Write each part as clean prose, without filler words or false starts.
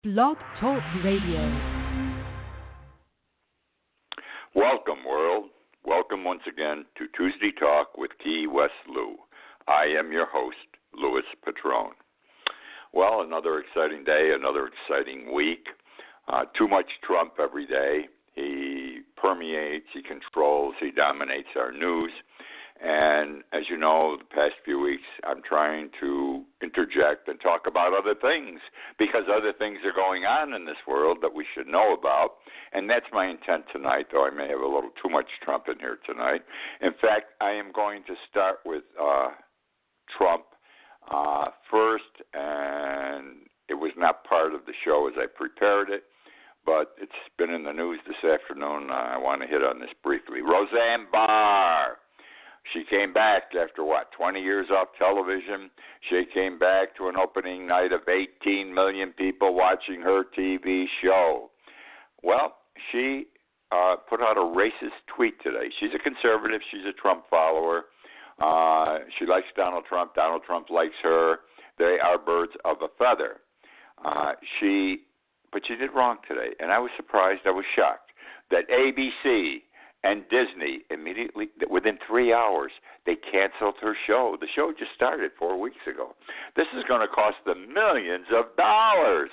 Blog Talk Radio. Welcome, world. Welcome once again to Tuesday Talk with Key West Lou. I am your host, Louis Patrone. Well, another exciting day, another exciting week. Too much Trump every day. He permeates, he controls, he dominates our news. And as you know, the past few weeks, I'm trying to interject and talk about other things because other things are going on in this world that we should know about. And that's my intent tonight, though I may have a little too much Trump in here tonight. In fact, I am going to start with Trump first, and it was not part of the show as I prepared it, but it's been in the news this afternoon. I want to hit on this briefly. Rosanne Barr. She came back after, 20 years off television. She came back to an opening night of 18 million people watching her TV show. Well, she put out a racist tweet today. She's a conservative. She's a Trump follower. She likes Donald Trump. Donald Trump likes her. They are birds of a feather. But she did wrong today, and I was surprised. I was shocked that ABC and Disney immediately, within 3 hours, they canceled her show. The show just started 4 weeks ago. This is going to cost them millions of dollars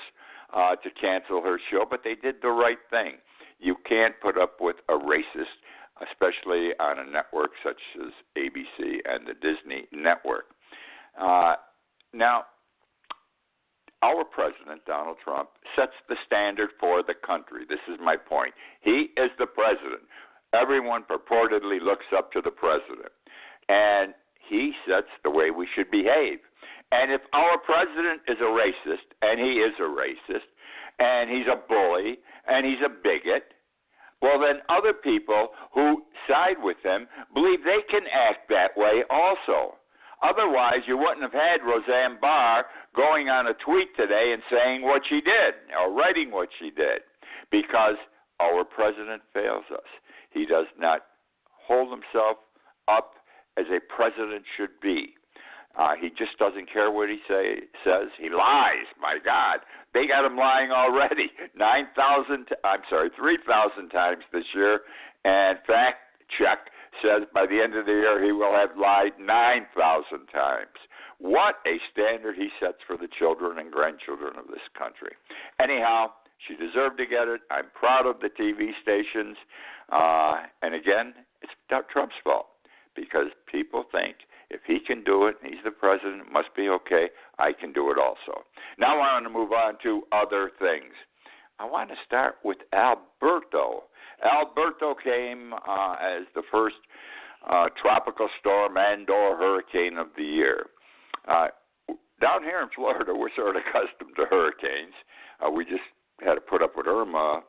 to cancel her show, but they did the right thing. You can't put up with a racist, especially on a network such as ABC and the Disney network. Now, our president, Donald Trump, sets the standard for the country. This is my point. He is the president. Everyone purportedly looks up to the president, and he sets the way we should behave. And if our president is a racist, and he is a racist, and he's a bully, and he's a bigot, well, then other people who side with him believe they can act that way also. Otherwise, you wouldn't have had Rosanne Barr going on a tweet today and saying what she did, or writing what she did, because our president fails us. He does not hold himself up as a president should be. He just doesn't care what he says. He lies. My God, they got him lying already 3,000 times this year. And fact check says by the end of the year he will have lied 9,000 times. What a standard he sets for the children and grandchildren of this country. Anyhow, she deserved to get it. I'm proud of the TV stations. And again, it's not Trump's fault because people think if he can do it, he's the president, it must be okay, I can do it also. Now I want to move on to other things. I want to start with Alberto. Alberto came as the first tropical storm and/or hurricane of the year. Down here in Florida, we're sort of accustomed to hurricanes. We just had to put up with Irma,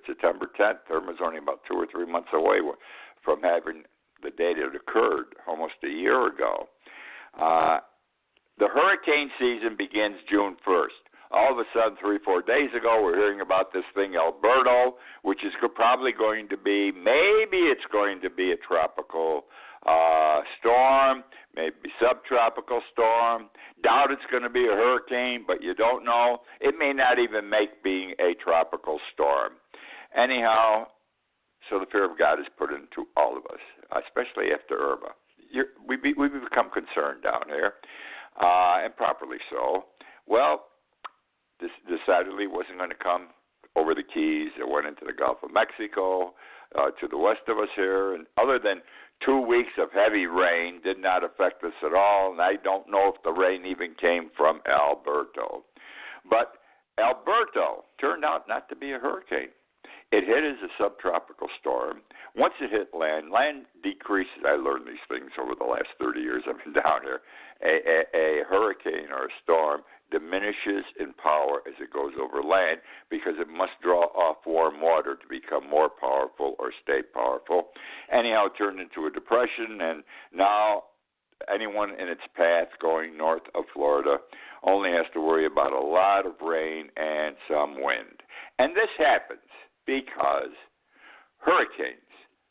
September 10th. Irma's only about 2 or 3 months away from having the date it occurred almost a year ago. The hurricane season begins June 1st. All of a sudden, 3-4 days ago, we're hearing about this thing, Alberto, which is probably going to be, maybe it's going to be a tropical storm, maybe subtropical storm. Doubt it's going to be a hurricane, but you don't know. It may not even make being a tropical storm. Anyhow, so the fear of God is put into all of us, especially after Irma. We become concerned down here, and properly so. Well, this decidedly wasn't going to come over the Keys. It went into the Gulf of Mexico, to the west of us here, and other than 2 weeks of heavy rain, did not affect us at all, and I don't know if the rain even came from Alberto. But Alberto turned out not to be a hurricane. It hit as a subtropical storm. Once it hit land decreases. I learned these things over the last 30 years I've been down here. A hurricane or a storm diminishes in power as it goes over land because it must draw off warm water to become more powerful or stay powerful. Anyhow, it turned into a depression, and now anyone in its path going north of Florida only has to worry about a lot of rain and some wind. And this happens because hurricanes,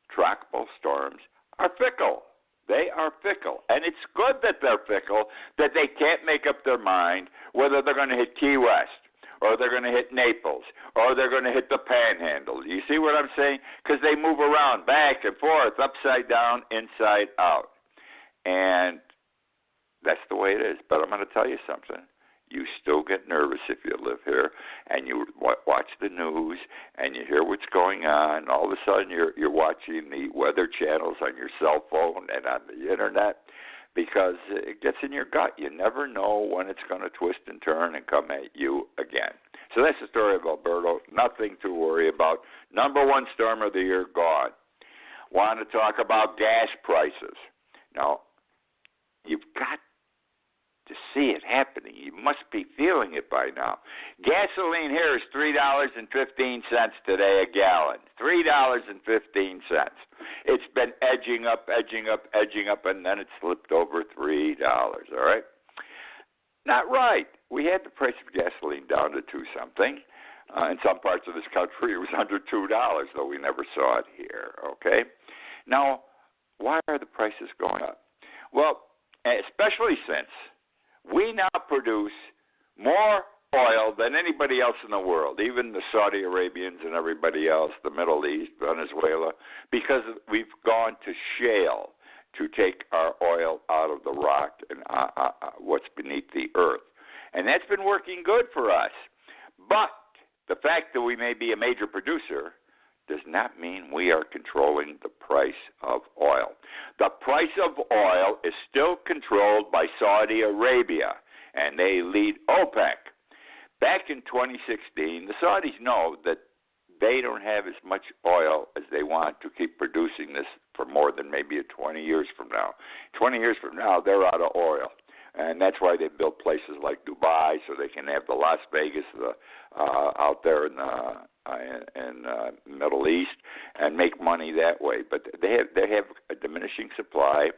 tropical storms, are fickle. They are fickle. And it's good that they're fickle, that they can't make up their mind whether they're going to hit Key West or they're going to hit Naples, or they're going to hit the Panhandle. You see what I'm saying? Because they move around back and forth, upside down, inside out. And that's the way it is. But I'm going to tell you something. You still get nervous if you live here, and you watch the news, and you hear what's going on. And all of a sudden, you're watching the weather channels on your cell phone and on the internet, because it gets in your gut. You never know when it's going to twist and turn and come at you again. So that's the story of Alberto. Nothing to worry about. Number one storm of the year gone. Want to talk about gas prices. Now, you've got to see it happening. You must be feeling it by now. Gasoline here is $3.15 today a gallon. $3.15. It's been edging up, and then it slipped over $3, all right? Not right. We had the price of gasoline down to $2-something. In some parts of this country, it was under $2, though we never saw it here, okay? Now, why are the prices going up? Well, especially since we now produce more oil than anybody else in the world, even the Saudi Arabians and everybody else, the Middle East, Venezuela, because we've gone to shale to take our oil out of the rock and what's beneath the earth. And that's been working good for us. But the fact that we may be a major producer does not mean we are controlling the price of oil. The price of oil is still controlled by Saudi Arabia, and they lead OPEC. Back in 2016, the Saudis know that they don't have as much oil as they want to keep producing this for more than maybe 20 years from now. 20 years from now, they're out of oil. And that's why they built places like Dubai, so they can have the Las Vegas out there in the Middle East and make money that way. But they have a diminishing supply,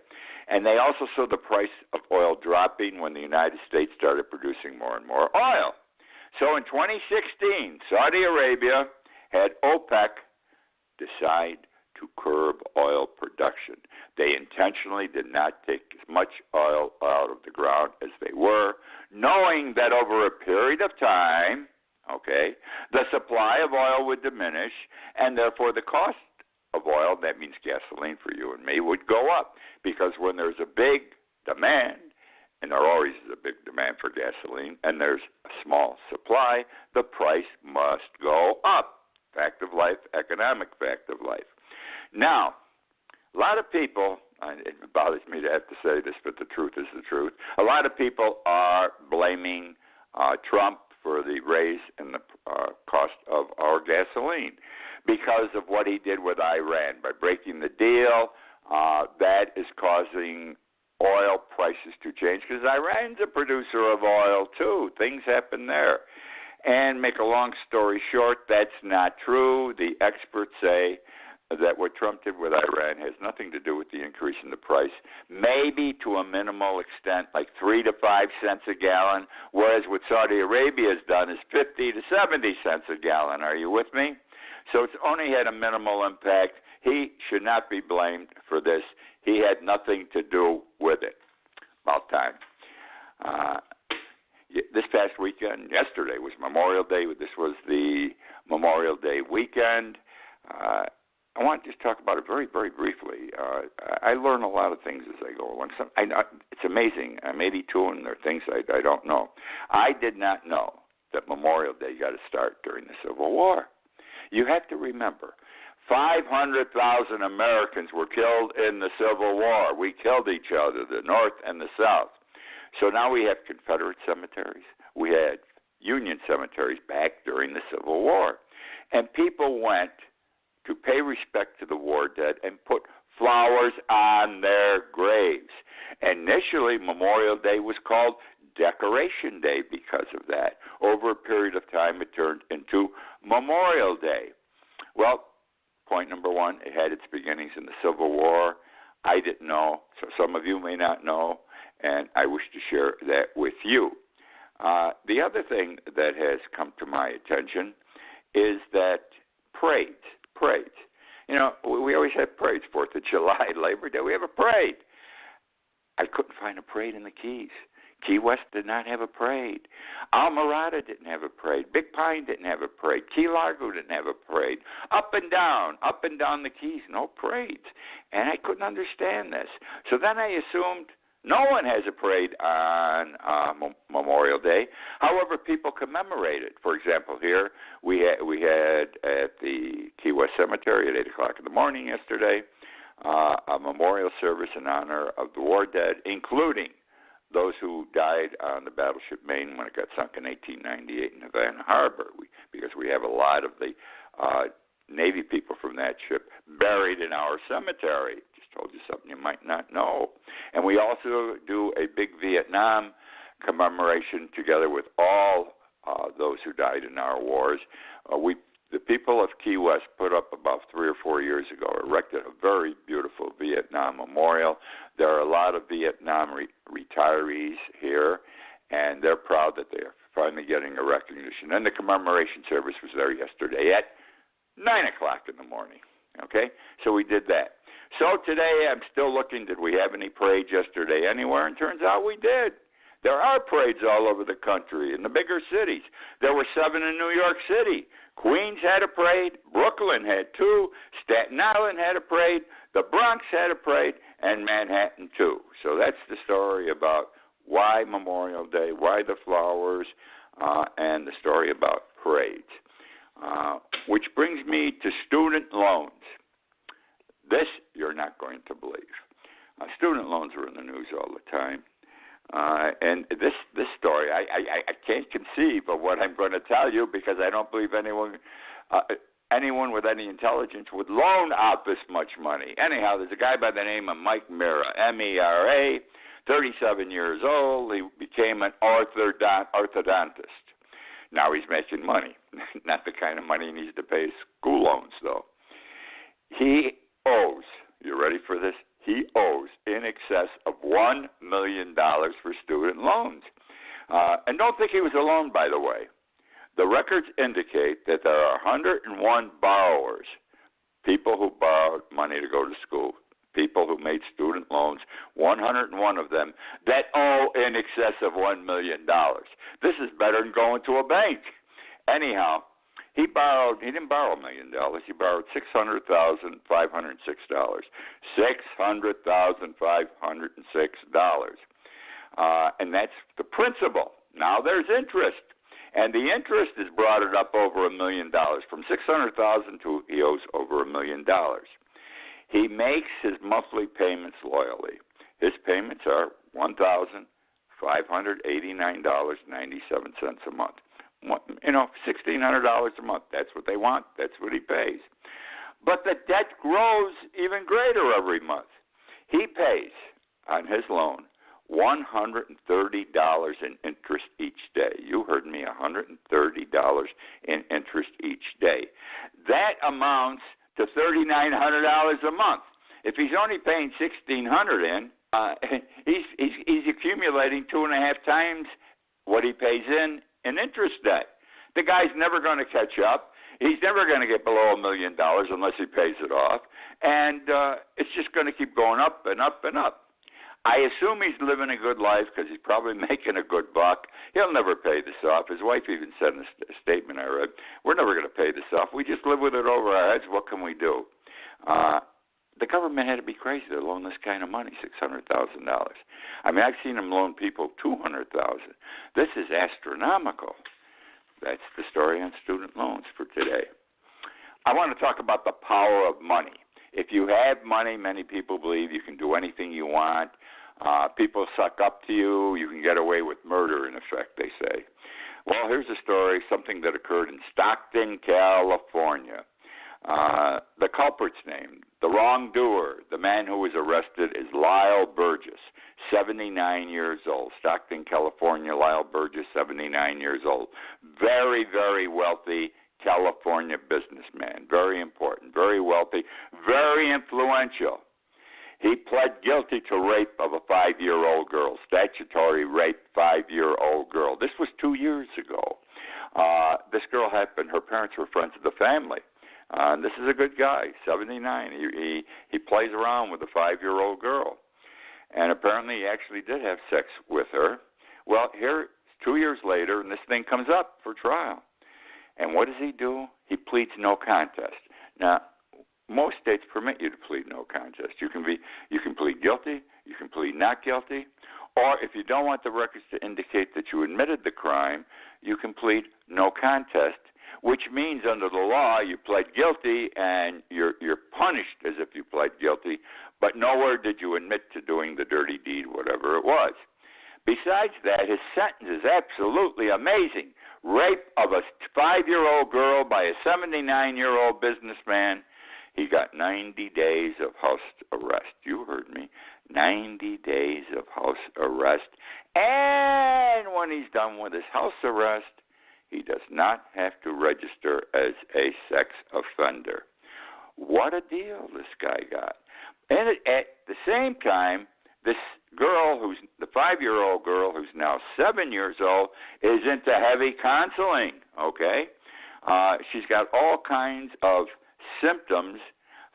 and they also saw the price of oil dropping when the United States started producing more and more oil. So in 2016, Saudi Arabia had OPEC decide to curb oil production. They intentionally did not take as much oil out of the ground as they were, knowing that over a period of time, the supply of oil would diminish, and therefore the cost of oil, that means gasoline for you and me, would go up. Because when there's a big demand, and there always is a big demand for gasoline, and there's a small supply, the price must go up. Fact of life, economic fact of life. Now, a lot of people, it bothers me to have to say this, but the truth is the truth. A lot of people are blaming Trump for the raise in the cost of our gasoline because of what he did with Iran. By breaking the deal, that is causing oil prices to change because Iran's a producer of oil too. Things happen there. And make a long story short, that's not true. The experts say that what Trump did with Iran has nothing to do with the increase in the price, maybe to a minimal extent, like 3 to 5 cents a gallon, whereas what Saudi Arabia has done is 50 to 70 cents a gallon. Are you with me? So it's only had a minimal impact. He should not be blamed for this. He had nothing to do with it. About time. This past weekend, yesterday was Memorial Day. This was the Memorial Day weekend. I want to just talk about it very, very briefly. I learn a lot of things as I go along. It's amazing. I'm 82, and there are things I don't know. I did not know that Memorial Day got to start during the Civil War. You have to remember, 500,000 Americans were killed in the Civil War. We killed each other, the North and the South. So now we have Confederate cemeteries. We had Union cemeteries back during the Civil War. And people went to pay respect to the war dead and put flowers on their graves. Initially, Memorial Day was called Decoration Day because of that. Over a period of time, it turned into Memorial Day. Well, point number one, it had its beginnings in the Civil War. I didn't know, so some of you may not know, and I wish to share that with you. The other thing that has come to my attention is that parades. You know, we always have parades, 4th of July, Labor Day. We have a parade. I couldn't find a parade in the Keys. Key West did not have a parade. Almirada didn't have a parade. Big Pine didn't have a parade. Key Largo didn't have a parade. Up and down the Keys, no parades. And I couldn't understand this. So then I assumed no one has a parade on Memorial Day. However, people commemorate it. For example, here we had at the Key West Cemetery at 8 o'clock in the morning yesterday a memorial service in honor of the war dead, including those who died on the battleship Maine when it got sunk in 1898 in Havana Harbor, because we have a lot of the Navy people from that ship buried in our cemetery. Just told you something you might not know. And we also do a big Vietnam commemoration together with all those who died in our wars. The people of Key West put up about 3 or 4 years ago, erected a very beautiful Vietnam memorial. There are a lot of Vietnam retirees here, and they're proud that they're finally getting a recognition. And the commemoration service was there yesterday at 9 o'clock in the morning. Okay? So we did that. So today I'm still looking, did we have any parades yesterday anywhere? And turns out we did. There are parades all over the country in the bigger cities. There were 7 in New York City. Queens had a parade. Brooklyn had 2. Staten Island had a parade. The Bronx had a parade. And Manhattan, too. So that's the story about why Memorial Day, why the flowers, and the story about parades. Which brings me to student loans. This you're not going to believe. Student loans are in the news all the time. And this story, I can't conceive of what I'm going to tell you because I don't believe anyone with any intelligence would loan out this much money. Anyhow, there's a guy by the name of Mike Mira, M-E-R-A, 37 years old. He became an orthodontist. Now he's making money, not the kind of money he needs to pay his school loans, though. He owes, you ready for this? He owes in excess of $1 million for student loans. And don't think he was alone, by the way. The records indicate that there are 101 borrowers, people who borrowed money to go to school, people who made student loans, 101 of them, that owe in excess of $1 million. This is better than going to a bank. Anyhow, he didn't borrow $1 million. He borrowed $600,506. $600,506. And that's the principal. Now there's interest. And the interest has brought it up over $1 million. From $600,000 to he owes over $1 million. He makes his monthly payments loyally. His payments are $1,589.97 a month. $1,600 a month. That's what they want. That's what he pays. But the debt grows even greater every month. He pays on his loan $130 in interest each day. You heard me, $130 in interest each day. That amounts to $3,900 a month. If he's only paying $1,600 in, he's accumulating 2.5 times what he pays in interest debt. The guy's never going to catch up. He's never going to get below $1 million unless he pays it off. And it's just going to keep going up and up and up. I assume he's living a good life because he's probably making a good buck. He'll never pay this off. His wife even said in a statement I read, we're never going to pay this off. We just live with it over our heads. What can we do? The government had to be crazy to loan this kind of money, $600,000. I mean, I've seen them loan people $200,000. This is astronomical. That's the story on student loans for today. I want to talk about the power of money. If you have money, many people believe you can do anything you want. People suck up to you. You can get away with murder, in effect, they say. Well, here's a story, something that occurred in Stockton, California. The culprit's name, the wrongdoer, the man who was arrested is Lyle Burgess, 79 years old. Stockton, California, Lyle Burgess, 79 years old. Very, very wealthy California businessman. Very important, very wealthy, very influential. He pled guilty to rape of a 5-year-old girl, statutory rape, 5-year-old girl. This was 2 years ago. This girl her parents were friends of the family. This is a good guy, 79. He plays around with a 5-year-old girl. And apparently he actually did have sex with her. Well, here, 2 years later, and this thing comes up for trial. And what does he do? He pleads no contest. Now, most states permit you to plead no contest. You can plead guilty, you can plead not guilty, or if you don't want the records to indicate that you admitted the crime, you can plead no contest, which means under the law you pled guilty and you're punished as if you pled guilty, but nowhere did you admit to doing the dirty deed, whatever it was. Besides that, his sentence is absolutely amazing. Rape of a 5-year-old girl by a 79-year-old businessman. He got 90 days of house arrest. You heard me. 90 days of house arrest. And when he's done with his house arrest, he does not have to register as a sex offender. What a deal this guy got. And at the same time, this girl, who's the 5-year-old girl, who's now 7 years old, is into heavy counseling, okay? She's got all kinds of symptoms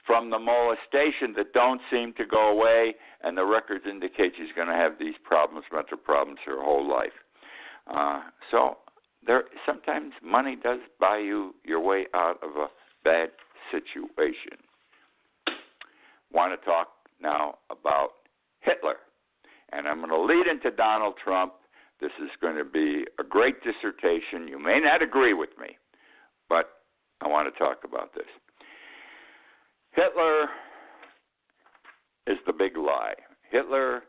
from the molestation that don't seem to go away, and the records indicate she's going to have these problems, mental problems, her whole life. So sometimes money does buy you your way out of a bad situation. Want to talk now about Hitler. And I'm going to lead into Donald Trump. This is going to be a great dissertation. You may not agree with me, but I want to talk about this. Hitler is the big lie. Hitler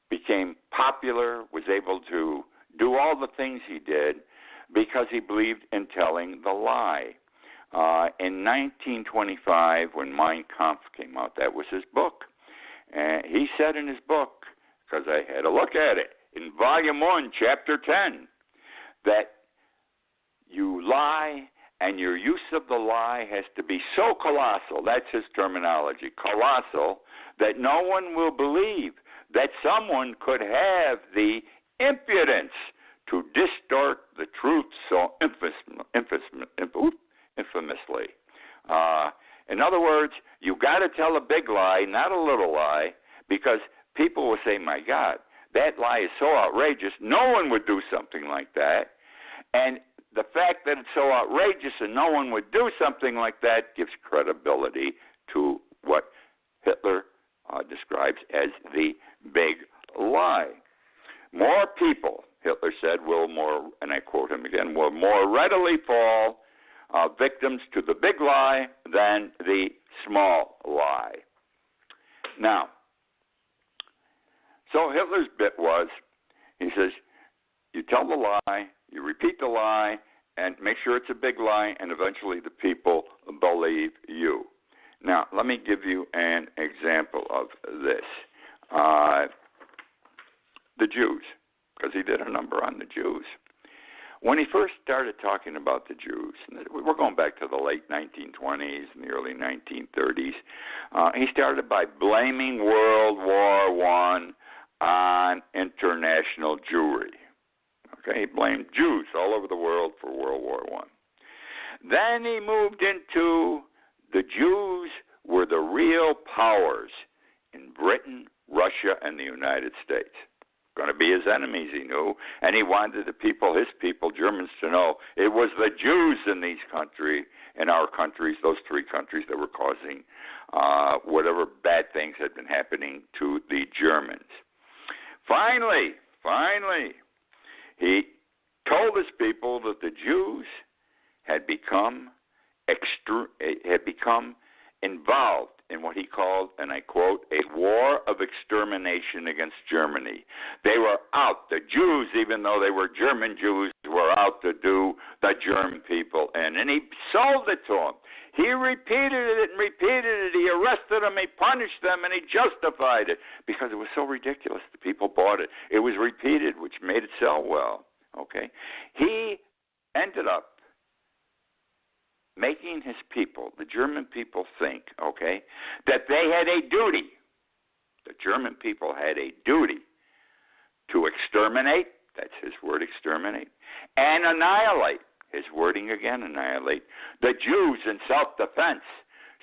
became popular, was able to do all the things he did because he believed in telling the lie. In 1925, when Mein Kampf came out, that was his book. And he said in his book, because I had a look at it, in Volume 1, Chapter 10, that you lie and your use of the lie has to be so colossal, that's his terminology, colossal, that no one will believe that someone could have the impudence to distort the truth so infamously. In other words, you got to tell a big lie, not a little lie, because people will say, my God, that lie is so outrageous, no one would do something like that. And the fact that it's so outrageous and no one would do something like that gives credibility to what Hitler describes as the big lie. More people, Hitler said, will more, and I quote him again, will more readily fall victims to the big lie than the small lie. Now, so Hitler's bit was, he says, you tell the lie, you repeat the lie, and make sure it's a big lie, and eventually the people believe you. Now, let me give you an example of this. The Jews, because he did a number on the Jews. When he first started talking about the Jews, we're going back to the late 1920s and the early 1930s, he started by blaming World War I on international Jewry. Okay, he blamed Jews all over the world for World War I. Then he moved into the Jews were the real powers in Britain, Russia, and the United States. Going to be his enemies, he knew, and he wanted the people, his people, Germans, to know it was the Jews in these countries, in our countries, those three countries, that were causing whatever bad things had been happening to the Germans. Finally, he told his people that the Jews had become involved in what he called, and I quote, a war of extermination against Germany. They were out. The Jews, even though they were German Jews, were out to do the German people in. And he sold it to them. He repeated it and repeated it. He arrested them. He punished them, and he justified it because it was so ridiculous. The people bought it. It was repeated, which made it sell well. Okay, he ended up making his people, the German people, think, okay, that they had a duty. The German people had a duty to exterminate, that's his word, exterminate, and annihilate, his wording again, annihilate, the Jews in self-defense,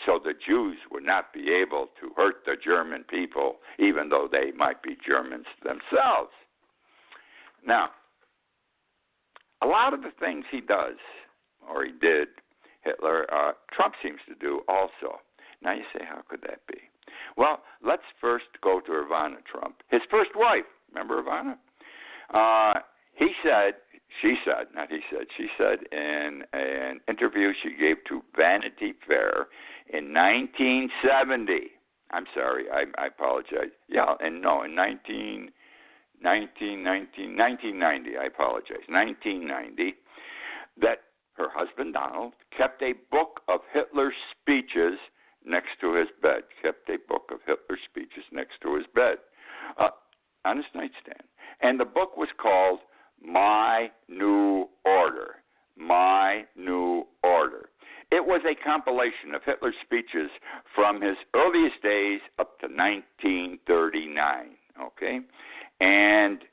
so the Jews would not be able to hurt the German people, even though they might be Germans themselves. Now, a lot of the things he does, or he did, Hitler, Trump seems to do also. Now you say, how could that be? Well, let's first go to Ivana Trump, his first wife. Remember Ivana? She said in an interview she gave to Vanity Fair in 1970. I'm sorry, I apologize. Yeah, in 1990, I apologize, 1990, that her husband, Donald, kept a book of Hitler's speeches next to his bed, on his nightstand. And the book was called My New Order. My New Order. It was a compilation of Hitler's speeches from his earliest days up to 1939, okay? And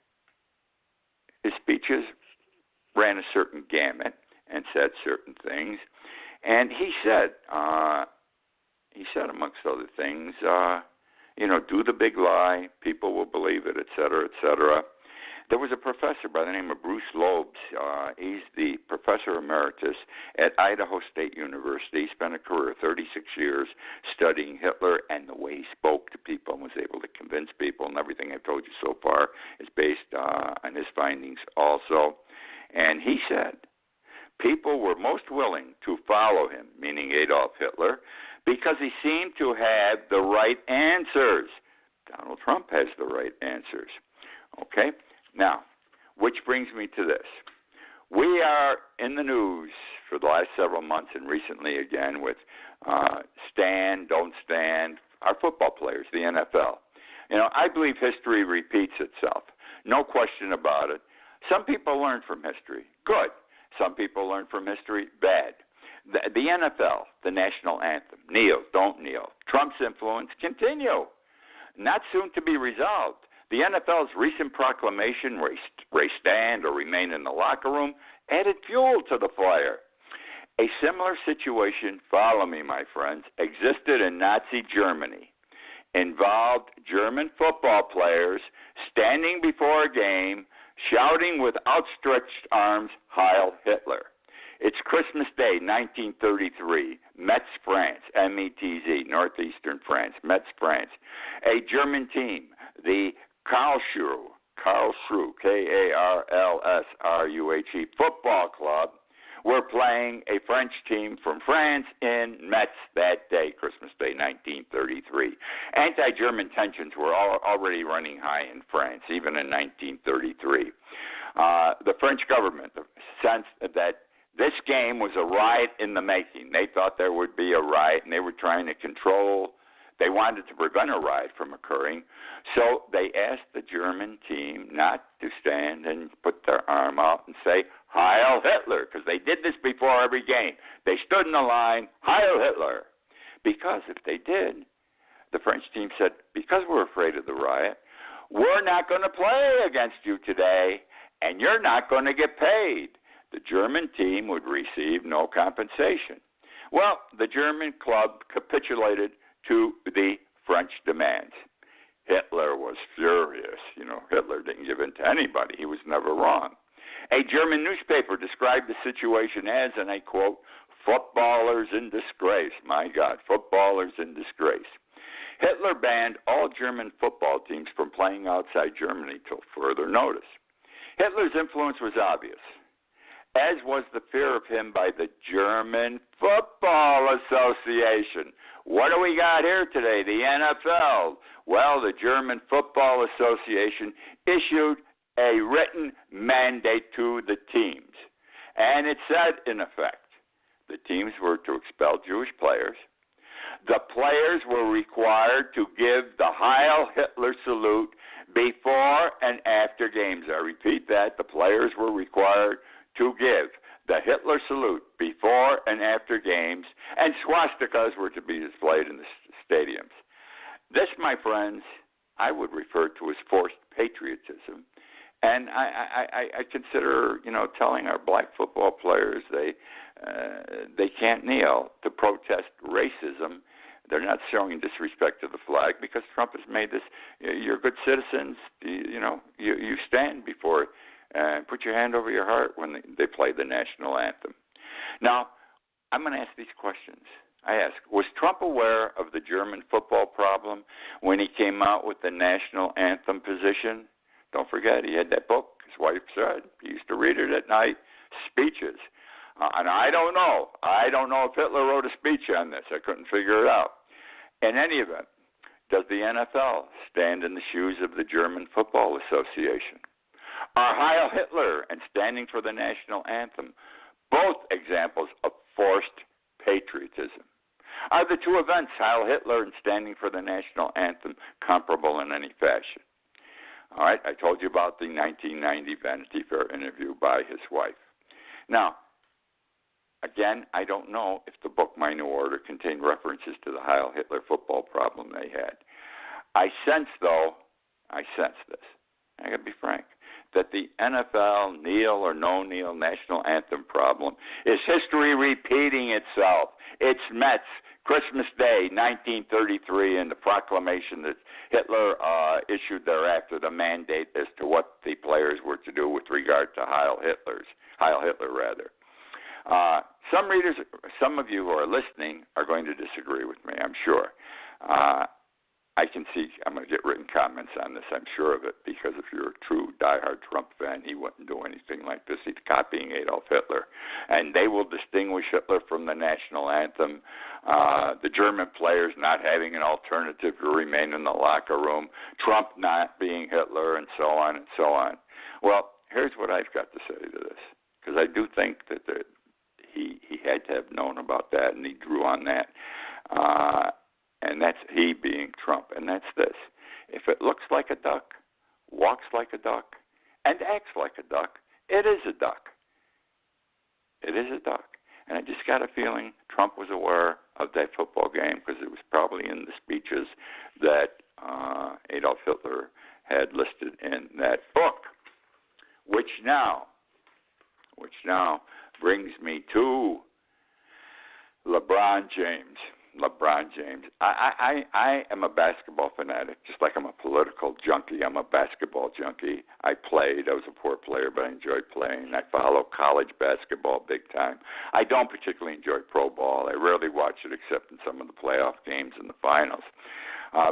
his speeches ran a certain gamut and said certain things. And he said amongst other things, do the big lie, people will believe it, et cetera, et cetera. There was a professor by the name of Bruce Lobes. He's the professor emeritus at Idaho State University. He spent a career of 36 years studying Hitler and the way he spoke to people and was able to convince people, and everything I've told you so far is based on his findings also. And he said people were most willing to follow him, meaning Adolf Hitler, because he seemed to have the right answers. Donald Trump has the right answers. Okay? Now, which brings me to this. We are in the news for the last several months and recently again with stand, don't stand, our football players, the NFL. I believe history repeats itself. No question about it. Some people learn from history. Good. Some people learn from history. Bad. The NFL, the national anthem, kneel, don't kneel. Trump's influence continue. Not soon to be resolved. The NFL's recent proclamation, race stand or remain in the locker room, added fuel to the fire. A similar situation, follow me, my friends, existed in Nazi Germany. Involved German football players standing before a game, shouting with outstretched arms, Heil Hitler. It's Christmas Day, 1933, Metz, France, M-E-T-Z, northeastern France, Metz, France. A German team, the Karlsruhe, K-A-R-L-S-R-U-H-E, football club, were playing a French team from France in Metz that day, Christmas Day, 1933. Anti-German tensions were already running high in France, even in 1933. The French government sensed that this game was a riot in the making. They thought there would be a riot, and they were trying to they wanted to prevent a riot from occurring. So they asked the German team not to stand and put their arm out and say, Heil Hitler, because they did this before every game. They stood in the line, Heil Hitler. Because if they did, the French team said, because we're afraid of the riot, we're not going to play against you today, and you're not going to get paid. The German team would receive no compensation. Well, the German club capitulated to the French demands. Hitler was furious. Hitler didn't give in to anybody. He was never wrong. A German newspaper described the situation as, and I quote, footballers in disgrace. My God, footballers in disgrace. Hitler banned all German football teams from playing outside Germany till further notice. Hitler's influence was obvious, as was the fear of him by the German Football Association. What do we got here today? The NFL. Well, the German Football Association issued a written mandate to the teams. And it said, in effect, the teams were to expel Jewish players. The players were required to give the Heil Hitler salute before and after games. I repeat that. The players were required to give the Hitler salute before and after games, and swastikas were to be displayed in the stadiums. This, my friends, I would refer to as forced patriotism. And I consider, telling our black football players they can't kneel to protest racism. They're not showing disrespect to the flag because Trump has made this. You're good citizens. You stand before and put your hand over your heart when they play the national anthem. Now, I'm going to ask these questions. I ask, was Trump aware of the German football problem when he came out with the national anthem position? Don't forget, he had that book, his wife said. He used to read it at night, Speeches. And I don't know if Hitler wrote a speech on this. I couldn't figure it out. In any event, does the NFL stand in the shoes of the German Football Association? Are Heil Hitler and standing for the national anthem both examples of forced patriotism? Are the two events, Heil Hitler and standing for the national anthem, comparable in any fashion? All right, I told you about the 1990 Vanity Fair interview by his wife. Now, again, I don't know if the book My New Order contained references to the Heil Hitler football problem they had. I sense this, I got to be frank, that the NFL kneel or no kneel national anthem problem is history repeating itself. It's Mets, Christmas Day, 1933, and the proclamation that Hitler issued thereafter, the mandate as to what the players were to do with regard to Heil Hitler. Some readers, some of you who are listening are going to disagree with me, I'm sure. I can see, I'm going to get written comments on this, I'm sure of it, because if you're a true diehard Trump fan, he wouldn't do anything like this. He's copying Adolf Hitler. And they will distinguish Hitler from the national anthem, the German players not having an alternative to remain in the locker room, Trump not being Hitler, and so on and so on. Well, here's what I've got to say to this, because I do think that he had to have known about that, and he drew on that. And that's he being Trump. And that's this. If it looks like a duck, walks like a duck, and acts like a duck, it is a duck. It is a duck. And I just got a feeling Trump was aware of that football game because it was probably in the speeches that Adolf Hitler had listed in that book. Which now brings me to Labron James. I am a basketball fanatic, just like I'm a political junkie. I'm a basketball junkie. I was a poor player, but I enjoyed playing. I follow college basketball big time. I don't particularly enjoy pro ball. I rarely watch it except in some of the playoff games and the finals.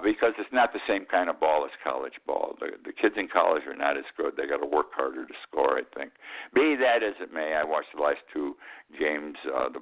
Because it's not the same kind of ball as college ball. The kids in college are not as good. They got to work harder to score, I think. Be that as it may, I watched the last two games, the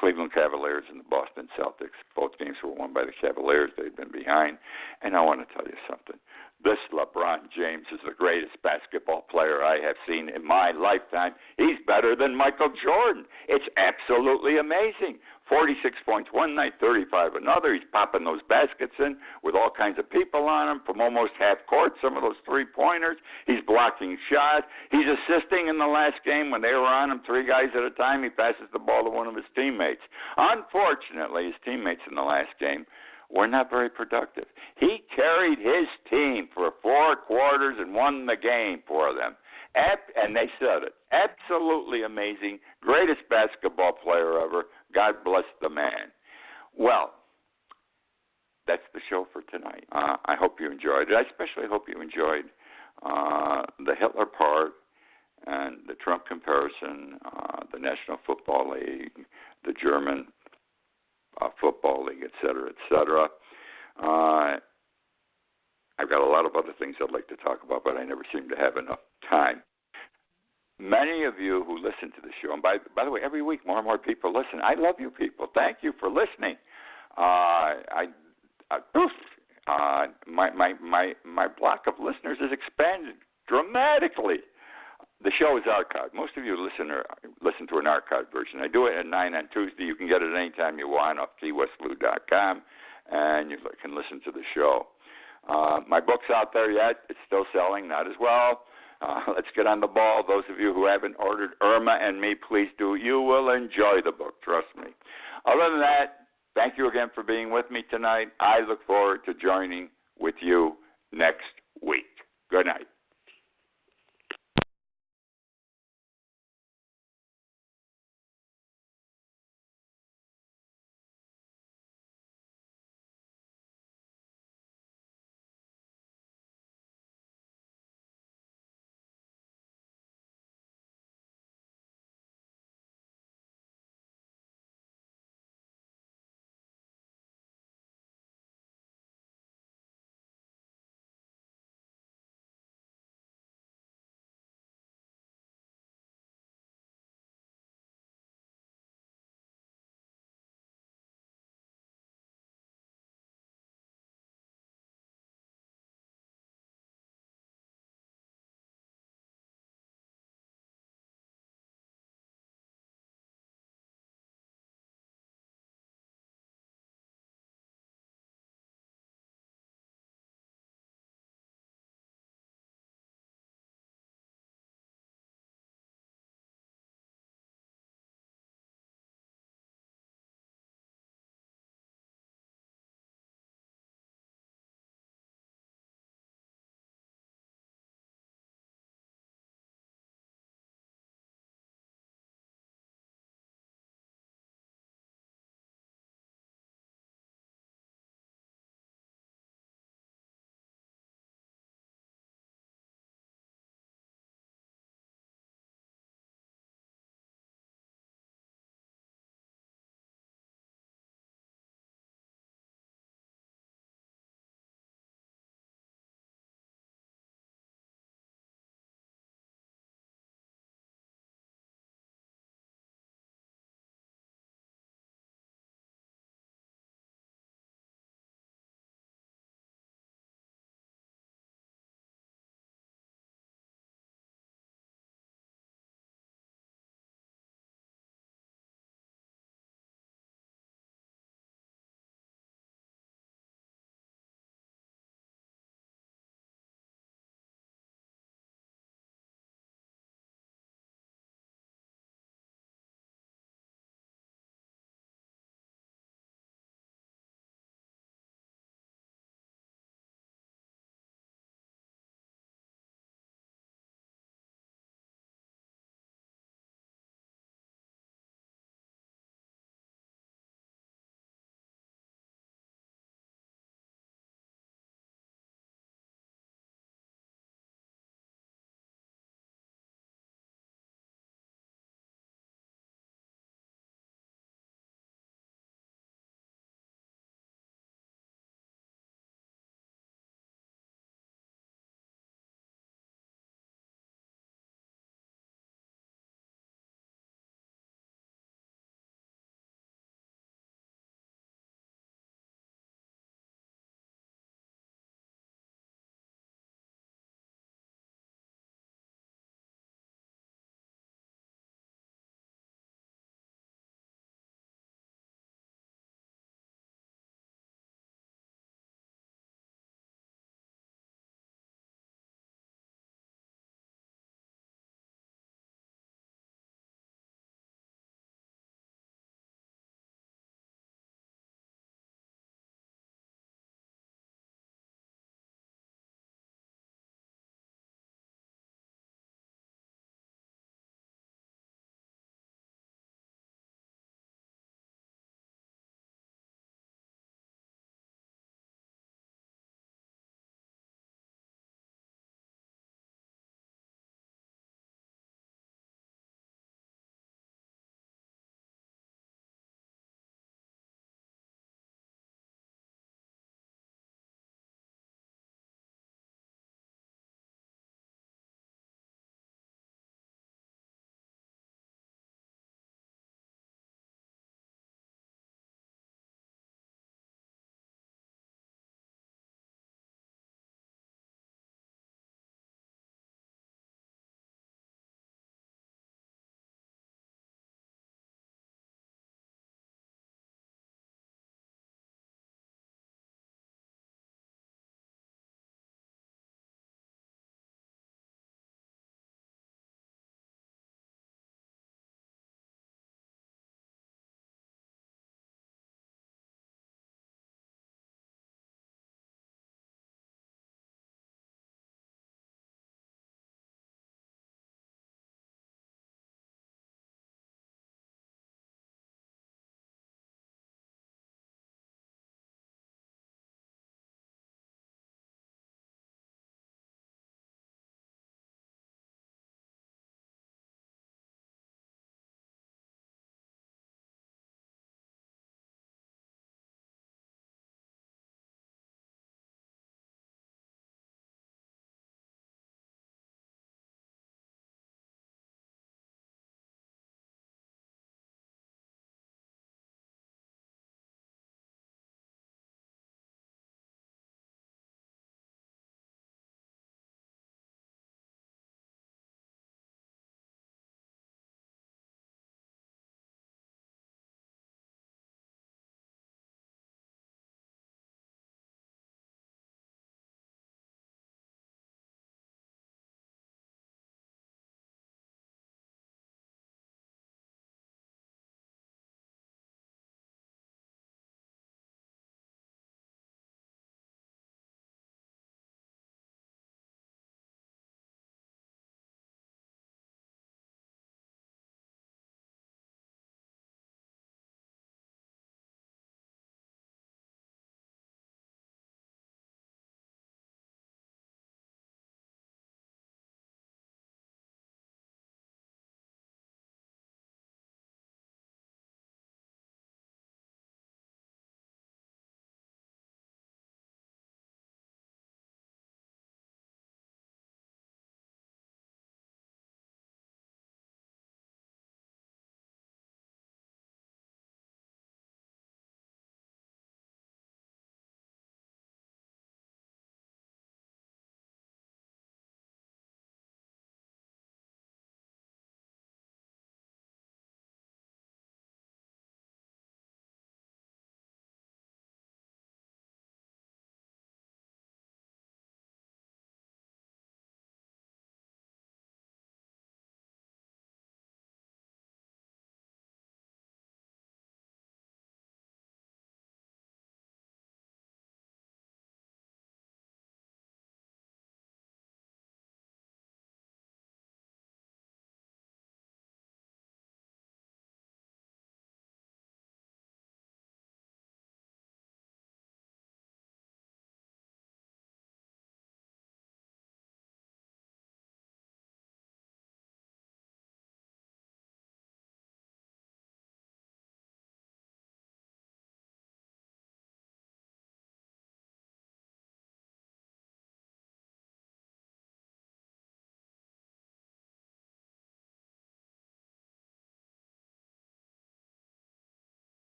Cleveland Cavaliers and the Boston Celtics. Both games were won by the Cavaliers. They'd been behind. And I want to tell you something. This LeBron James is the greatest basketball player I have seen in my lifetime. He's better than Michael Jordan. It's absolutely amazing. 46 points one night, 35 another. He's popping those baskets in with all kinds of people on him from almost half court, some of those three-pointers. He's blocking shots. He's assisting in the last game when they were on him, three guys at a time. He passes the ball to one of his teammates. Unfortunately, his teammates in the last game were not very productive. He carried his team for 4 quarters and won the game for them. And they said it. Absolutely amazing. Greatest basketball player ever. God bless the man. Well, that's the show for tonight. I hope you enjoyed it. I especially hope you enjoyed the Hitler part and the Trump comparison, the National Football League, the German Football League, et cetera, et cetera. I've got a lot of other things I'd like to talk about, but I never seem to have enough time. Many of you who listen to the show, and by the way, every week more and more people listen. I love you people. Thank you for listening. My block of listeners has expanded dramatically. The show is archived. Most of you listen to an archived version. I do it at 9 on Tuesday. You can get it anytime you want off keywestlou.com, and you can listen to the show. My book's out there yet. It's still selling, not as well. Let's get on the ball. Those of you who haven't ordered Irma and Me, please do. You will enjoy the book, trust me. Other than that, thank you again for being with me tonight. I look forward to joining with you next week. Good night.